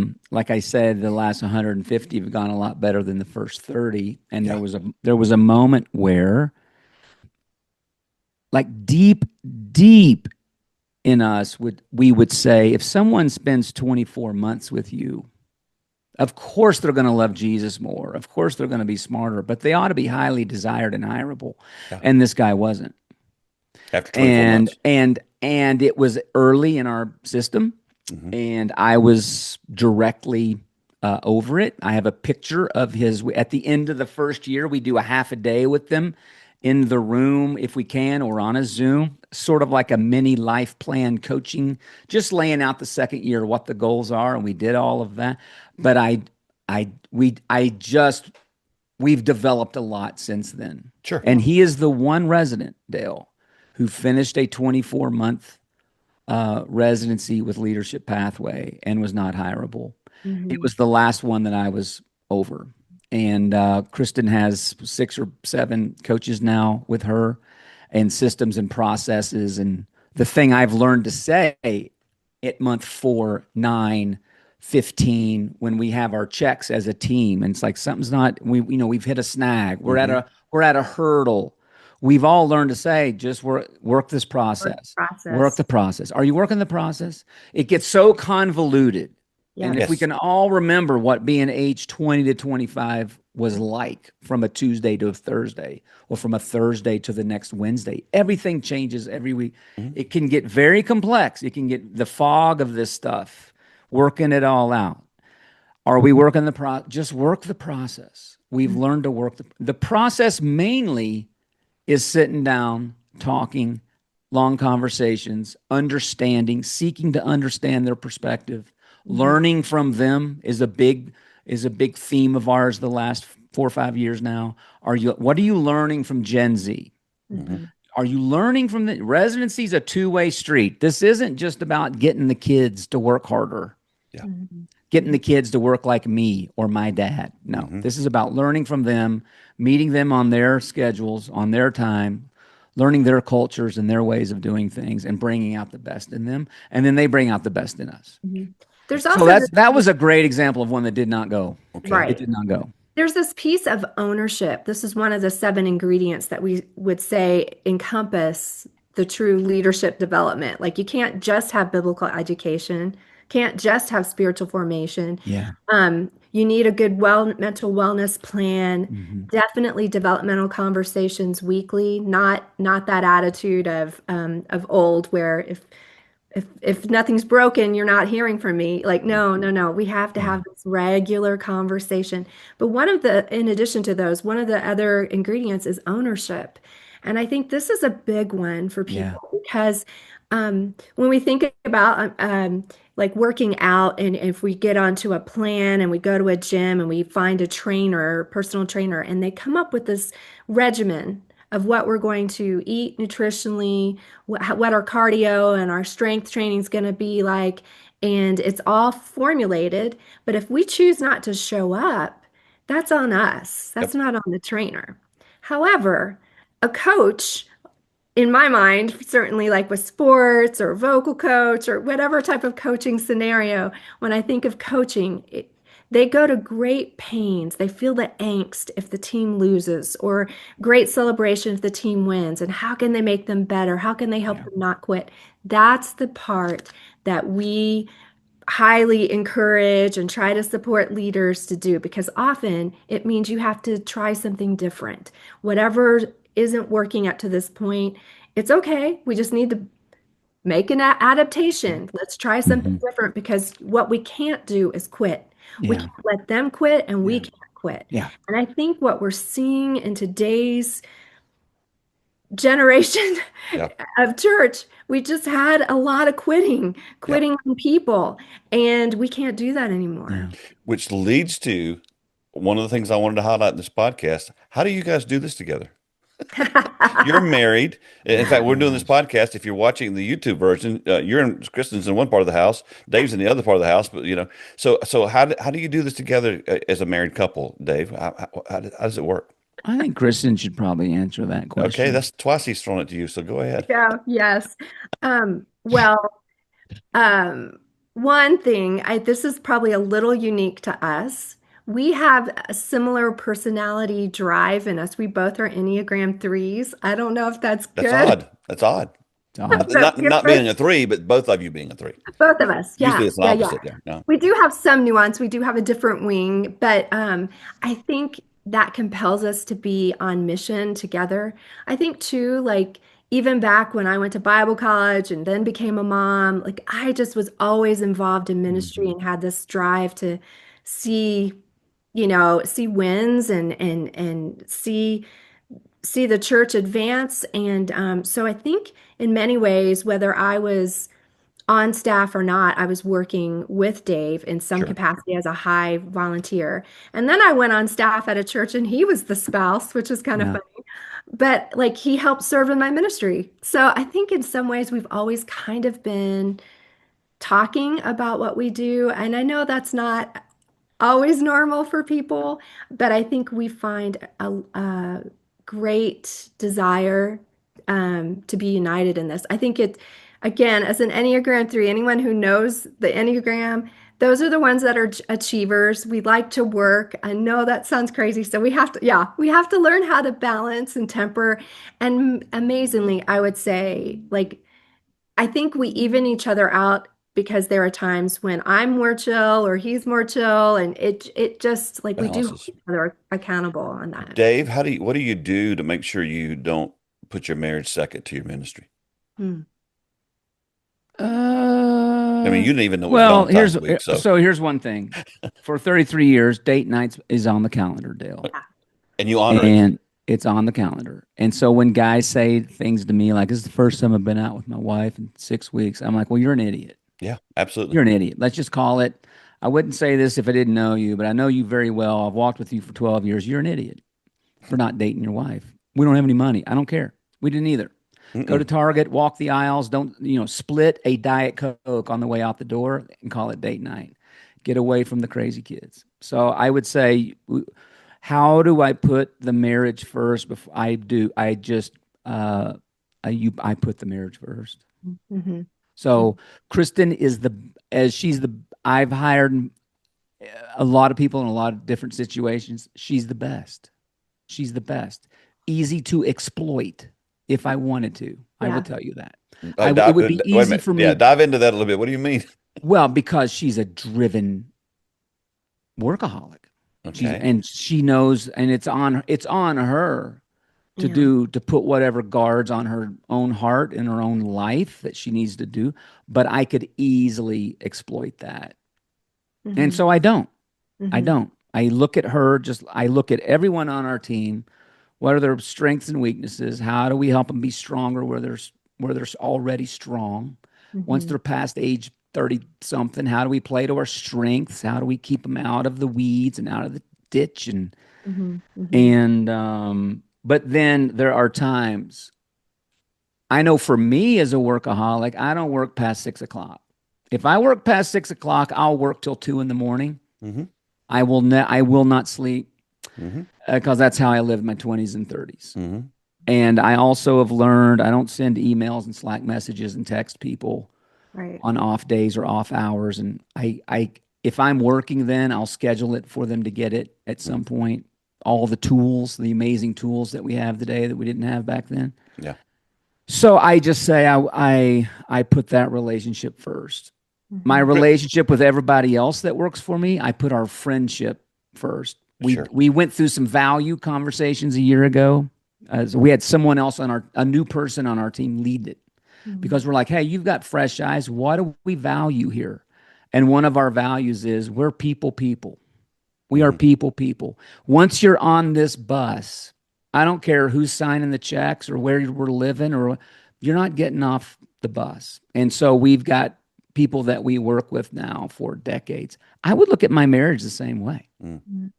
S3: it.
S4: like I said, the last 150 have gone a lot better than the first 30. And
S2: Yeah.
S4: there was a moment where, like deep in us, we would say, if someone spends 24 months with you, of course they're going to love Jesus more. Of course they're going to be smarter, but they ought to be highly desired and hireable.
S2: Yeah.
S4: And this guy wasn't.
S2: After 24 months.
S4: And it was early in our system,
S2: Mhm.
S4: and I was directly over it. I have a picture of his at the end of the first year. We do a half a day with them in the room if we can, or on a Zoom, sort of like a mini life plan coaching, just laying out the second year what the goals are, and we did all of that. But we've developed a lot since then.
S2: Sure.
S4: And he is the one resident, Dale, who finished a 24-month residency with Leadership Pathway and was not hireable. It was the last one that I was over. And Kristin has 6 or 7 coaches now with her, and systems and processes. And the thing I've learned to say at month 4, 9, 15, when we have our checks as a team, and it's like something's not, we've hit a snag. We're at a hurdle. We've all learned to say, just work this process. Work the process. Are you working the process? It gets so convoluted.
S3: Yeah.
S4: And if we can all remember what being age 20 to 25 was like from a Tuesday to a Thursday, or from a Thursday to the next Wednesday, everything changes every week. It can get very complex. It can get the fog of this stuff, working it all out. Are we working the process? Just work the process. We've learned to work the process. Mainly is sitting down, talking, long conversations, understanding, seeking to understand their perspective. Learning from them is a big theme of ours the last 4 or 5 years now. What are you learning from Gen Z? Are you learning from the residency? Is a two-way street. This isn't just about getting the kids to work harder.
S2: Yeah.
S4: Getting the kids to work like me or my dad. No, this is about learning from them, meeting them on their schedules, on their time, learning their cultures and their ways of doing things, and bringing out the best in them. And then they bring out the best in us.
S3: There's
S4: So
S3: also
S4: that was a great example of one that did not go.
S3: right.
S4: It did not go.
S3: There's this piece of ownership. This is one of the 7 ingredients that we would say encompass the true leadership development. Like, you can't just have biblical education, can't just have spiritual formation.
S4: Yeah.
S3: You need a good mental wellness plan, definitely developmental conversations weekly, not that attitude of old where if nothing's broken, you're not hearing from me. Like, no. We have to have this regular conversation. But in addition to those, one of the other ingredients is ownership. And I think this is a big one for
S4: Yeah.
S3: people because when we think about like working out, and if we get onto a plan and we go to a gym and we find a trainer, personal trainer, and they come up with this regimen of what we're going to eat nutritionally, what our cardio and our strength training is going to be like, and it's all formulated. But if we choose not to show up, that's on us. That's
S2: Yep.
S3: not on the trainer. However, a coach, in my mind, certainly like with sports or vocal coach or whatever type of coaching scenario, when I think of coaching, they go to great pains. They feel the angst if the team loses, or great celebration if the team wins. And how can they make them better? How can they help them not quit? That's the part that we highly encourage and try to support leaders to do, because often it means you have to try something different. Whatever isn't working up to this point, it's okay. We just need to make an adaptation. Let's try something
S4: Mhm.
S3: different, because what we can't do is quit. We
S4: Yeah.
S3: can't let them quit, and we
S4: Yeah.
S3: can't quit.
S4: Yeah.
S3: And I think what we're seeing in today's generation
S2: Yeah.
S3: of church, we just had a lot of quitting on people, and we can't do that anymore.
S4: Yeah.
S2: Which leads to one of the things I wanted to highlight in this podcast. How do you guys do this together? You're married. In fact, we're doing this podcast. If you're watching the YouTube version, you're in Kristin's in one part of the house, Dave's in the other part of the house. But so how do you do this together as a married couple, Dave? How does it work?
S4: I think Kristin should probably answer that
S2: Okay,
S4: question.
S2: that's twice he's thrown it to you. So go ahead.
S3: Yeah, yes. Well, one thing, this is probably a little unique to us. We have a similar personality drive in us. We both are Enneagram threes. I don't know if that's
S2: That's
S3: good.
S2: odd. That's odd.
S4: It's odd.
S2: Not being a three, but both of you being a three.
S3: Both of us. Yeah.
S2: Usually it's an
S3: Yeah,
S2: opposite there. No.
S3: we do have some nuance. We do have a different wing, but I think that compels us to be on mission together. I think too, like even back when I went to Bible college and then became a mom, like I just was always involved in ministry and had this drive to see, see wins and see the church advance. And so I think in many ways, whether I was on staff or not, I was working with Dave in some
S2: Sure.
S3: capacity as a high volunteer. And then I went on staff at a church and he was the spouse, which is kind of
S4: Yeah.
S3: funny. But like he helped serve in my ministry. So I think in some ways we've always kind of been talking about what we do. And I know that's not always normal for people, but I think we find a great desire to be united in this. I think again, as an Enneagram 3, anyone who knows the Enneagram, those are the ones that are achievers. We like to work. I know that sounds crazy. So we have to learn how to balance and temper. And amazingly, I would say, like, I think we even each other out, because there are times when I'm more chill or he's more chill, and it just like we do hold
S2: Balances.
S3: each other accountable on that.
S2: Dave, what do you do to make sure you don't put your marriage second to your ministry? I mean, you didn't even know it was
S4: Well,
S2: Valentine's week, so
S4: here's one thing. For 33 years, date nights is on the calendar, Dale.
S2: and you honor it.
S4: And it's on the calendar. And so when guys say things to me like, this is the first time I've been out with my wife in 6 weeks, I'm like, well, you're an idiot.
S2: Yeah, absolutely.
S4: You're an idiot. Let's just call it. I wouldn't say this if I didn't know you, but I know you very well. I've walked with you for 12 years. You're an idiot for not dating your wife. We don't have any money. I don't care. We didn't either. Go to Target, walk the aisles. Don't, split a Diet Coke on the way out the door and call it date night. Get away from the crazy kids. So I would say, how do I put the marriage first? Before I do, I just, I put the marriage first.
S3: Mm-hmm.
S4: So Kristin I've hired a lot of people in a lot of different situations. She's the best. She's the best. Easy to exploit if I wanted to. I will tell you that. It would be easy for me.
S2: Yeah, dive into that a little bit. What do you mean?
S4: Well, because she's a driven workaholic.
S2: Okay.
S4: And she knows, and it's on her to put whatever guards on her own heart and her own life that she needs to do. But I could easily exploit that.
S3: Mm-hmm.
S4: And so I don't.
S3: Mm-hmm.
S4: I don't. I look at her, I look at everyone on our team. What are their strengths and weaknesses? How do we help them be stronger where they're already strong? Once they're past age 30 something, how do we play to our strengths? How do we keep them out of the weeds and out of the ditch? But then there are times, I know for me as a workaholic, I don't work past 6 o'clock. If I work past 6 o'clock, I'll work till 2 a.m. I will not sleep because that's how I lived my 20s and 30s. And I also have learned I don't send emails and Slack messages and text people on off days or off hours. And if I'm working, then I'll schedule it for them to get it at some point. All the tools, the amazing tools that we have today that we didn't have back then.
S2: Yeah.
S4: So I just say I put that relationship first. My relationship with everybody else that works for me, I put our friendship first. We went through some value conversations a year ago. So we had someone else a new person on our team lead it because we're like, hey, you've got fresh eyes. What do we value here? And one of our values is we're people. We are people. Once you're on this bus, I don't care who's signing the checks or where we're living, or you're not getting off the bus. And so we've got people that we work with now for decades. I would look at my marriage the same way.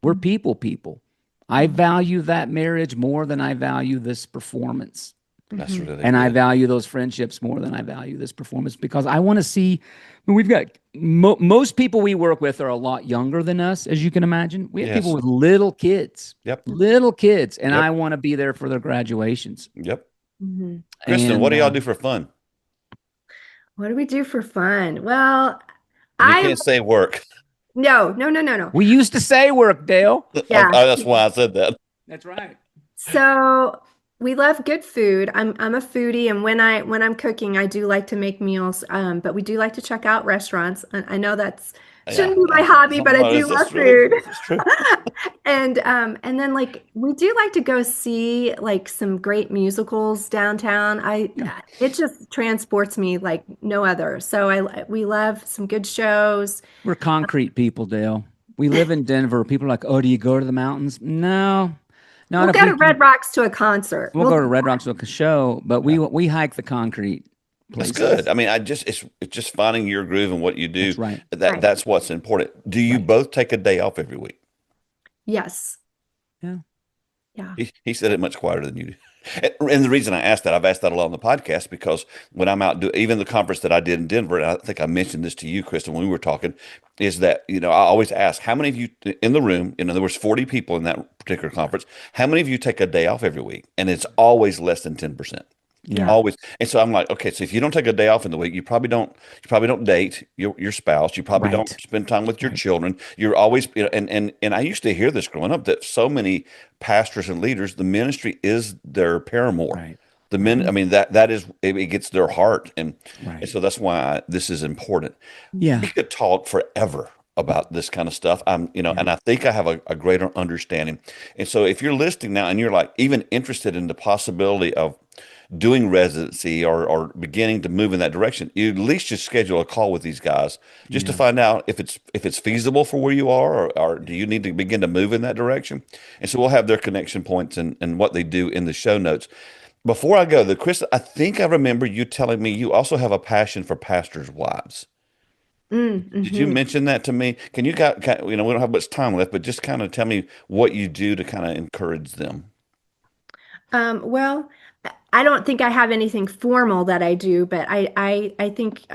S4: We're people. I value that marriage more than I value this performance.
S2: That's really
S4: and
S2: good.
S4: I value those friendships more than I value this performance because I want to see. We've got most people we work with are a lot younger than us, as you can imagine. We have people with little kids. Little kids, and I want to be there for their graduations.
S2: Kristin, what do y'all do for fun?
S3: What do we do for fun? Well,
S2: You can't say work.
S3: No.
S4: We used to say work, Dale.
S3: Yeah.
S2: That's why I said that.
S4: That's right.
S3: So we love good food. I'm a foodie, and when I'm cooking, I do like to make meals. But we do like to check out restaurants. I know that's shouldn't be my hobby, but I do love food.
S2: It's true.
S3: And then like we do like to go see like some great musicals downtown. It just transports me like no other. So we love some good shows.
S4: We're concrete people, Dale. We live in Denver. People are like, oh, do you go to the mountains? No.
S3: We'll go to Red Rocks to a concert.
S4: We'll go to Red Rocks to a show, but we hike the concrete places.
S2: That's good. I mean, it's just finding your groove and what you do.
S4: That's right.
S2: That's what's important. Do you both take a day off every week?
S3: Yes.
S4: Yeah.
S2: He said it much quieter than you do. And the reason I asked that, I've asked that a lot on the podcast because when I'm out even the conference that I did in Denver, and I think I mentioned this to you, Kristin, when we were talking, is that, I always ask, how many of you in the room, there was 40 people in that particular conference, how many of you take a day off every week? And it's always less than 10%.
S4: Yeah.
S2: Always. And so I'm like, okay, so if you don't take a day off in the week, you probably don't date your spouse. You probably don't spend time with your children. You're always, and I used to hear this growing up that so many pastors and leaders, the ministry is their paramour.
S4: Right.
S2: The men, I mean, that is, it gets their heart. And so that's why this is important.
S4: Yeah.
S2: We could talk forever about this kind of stuff. And I think I have a greater understanding. And so if you're listening now and you're like even interested in the possibility of doing residency or beginning to move in that direction, you at least just schedule a call with these guys just to find out if it's feasible for where you are, or do you need to begin to move in that direction. And so we'll have their connection points and what they do in the show notes. Before I go, Chris, I think I remember you telling me you also have a passion for pastors' wives. Did you mention that to me? Can you we don't have much time left, but just kind of tell me what you do to kind of encourage them.
S3: Well, I don't think I have anything formal that I do, but I think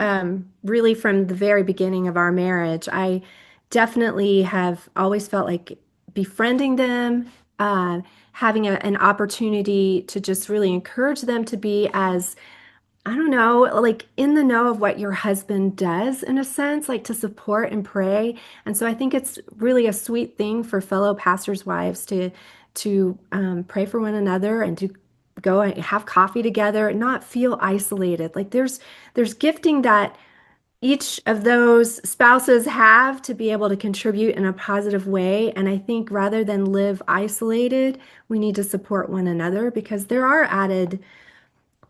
S3: really from the very beginning of our marriage, I definitely have always felt like befriending them, having an opportunity to just really encourage them to be as, I don't know, like in the know of what your husband does in a sense, like to support and pray. And so I think it's really a sweet thing for fellow pastors' wives to pray for one another and to go and have coffee together and not feel isolated. Like there's gifting that each of those spouses have to be able to contribute in a positive way. And I think rather than live isolated, we need to support one another because there are added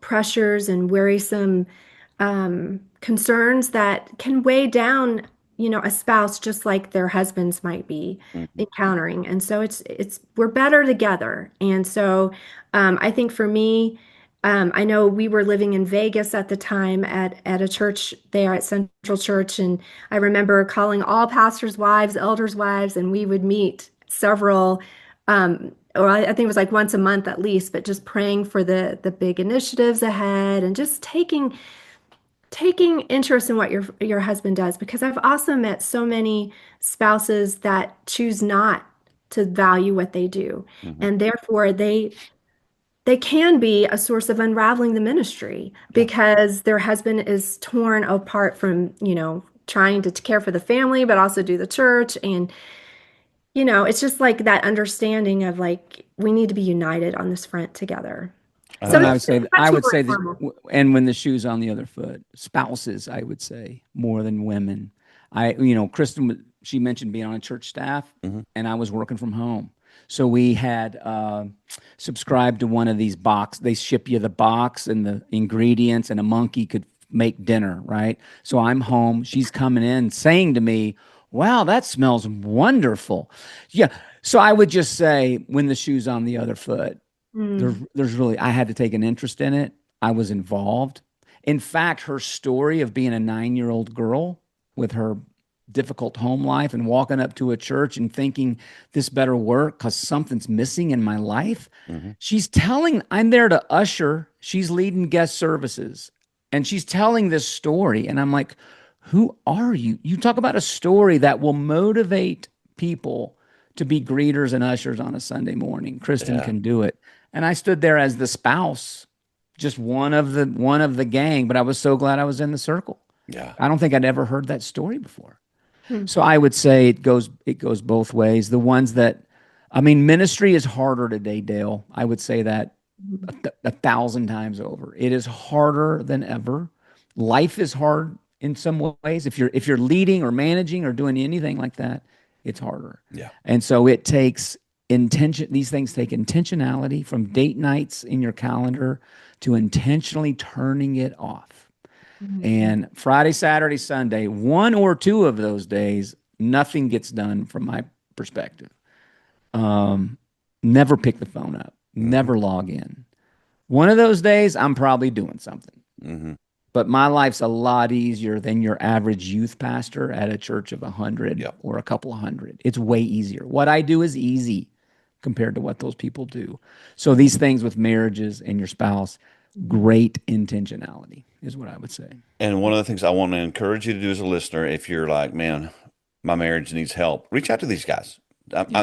S3: pressures and worrisome concerns that can weigh down a spouse just like their husbands might be
S2: Mhm.
S3: encountering. And so we're better together. And so I think for me, I know we were living in Vegas at the time at a church there at Central Church. And I remember calling all pastors' wives, elders' wives, and we would meet several, or I think it was like once a month at least, but just praying for the big initiatives ahead and just taking interest in what your husband does, because I've also met so many spouses that choose not to value what they do,
S2: Mhm.
S3: and therefore they can be a source of unraveling the ministry
S2: Yeah.
S3: because their husband is torn apart from, trying to care for the family but also do the church. And it's just like that understanding of like we need to be united on this front together. So
S4: And
S2: Uh,
S3: it's
S4: I
S3: much
S4: would
S3: more
S4: say that,
S3: informal.
S4: and when the shoe's on the other foot, spouses, I would say more than women. Kristen, she mentioned being on a church staff,
S2: mhm.
S4: and I was working from home. So we had subscribed to one of these box. They ship you the box and the ingredients, and a monkey could make dinner, right? So I'm home. She's coming in saying to me, "Wow, that smells wonderful." Yeah. So I would just say, when the shoe's on the other foot,
S3: Mm.
S4: there's really, I had to take an interest in it. I was involved. In fact, her story of being a 9-year-old girl with her difficult home life and walking up to a church and thinking this better work because something's missing in my life.
S2: Mhm.
S4: She's telling, I'm there to usher. She's leading guest services, and she's telling this story. And I'm like, who are you? You talk about a story that will motivate people to be greeters and ushers on a Sunday morning. Kristen
S2: Yeah.
S4: can do it. And I stood there as the spouse, just one of the gang, but I was so glad I was in the circle.
S2: Yeah.
S4: I don't think I'd ever heard that story before.
S3: Hmm.
S4: So I would say it goes both ways. The ones that, I mean, ministry is harder today, Dale. I would say that a thousand times over. It is harder than ever. Life is hard in some ways. If you're leading or managing or doing anything like that, it's harder.
S2: Yeah.
S4: And so it takes intention. These things take intentionality, from date nights in your calendar to intentionally turning it off.
S3: Mhm.
S4: And Friday, Saturday, Sunday, one or two of those days, nothing gets done from my perspective. Um, Never pick the phone up,
S2: Mhm.
S4: never log in. One of those days, I'm probably doing something.
S2: Mhm.
S4: But my life's a lot easier than your average youth pastor at a church of 100
S2: Yep.
S4: or a couple of hundred. It's way easier. What I do is easy compared to what those people do. So these things with marriages and your spouse, great intentionality is what I would say.
S2: And one of the things I want to encourage you to do as a listener, if you're like, man, my marriage needs help, reach out to these guys.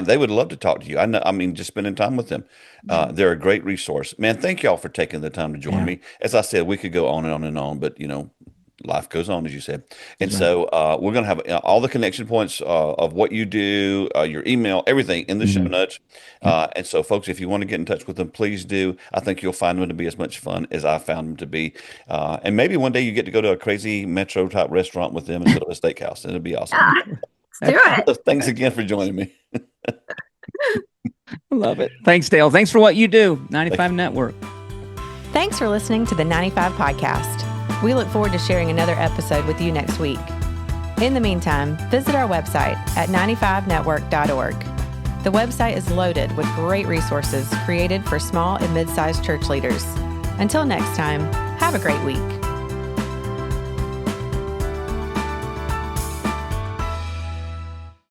S2: They would love to talk to you. I know, I mean, just spending time with them. They're a great resource. Man, thank y'all for taking the time to join
S4: Yeah,
S2: me. As I said, we could go on and on and on, but life goes on, as you said. And
S4: that's right.
S2: so we're going to have all the connection points of what you do, your email, everything in the show
S4: Mhm.
S2: notes.
S4: Yep.
S2: And so, folks, if you want to get in touch with them, please do. I think you'll find them to be as much fun as I found them to be. And maybe one day you get to go to a crazy metro type restaurant with them instead of a steakhouse. It'll be awesome.
S3: Yeah, let's do it.
S2: So thanks again for joining me.
S4: I love it. Thanks, Dale. Thanks for what you do. 95
S2: you.
S4: Network.
S1: Thanks for listening to the 95 Podcast. We look forward to sharing another episode with you next week. In the meantime, visit our website at 95network.org. The website is loaded with great resources created for small and mid-sized church leaders. Until next time, have a great week.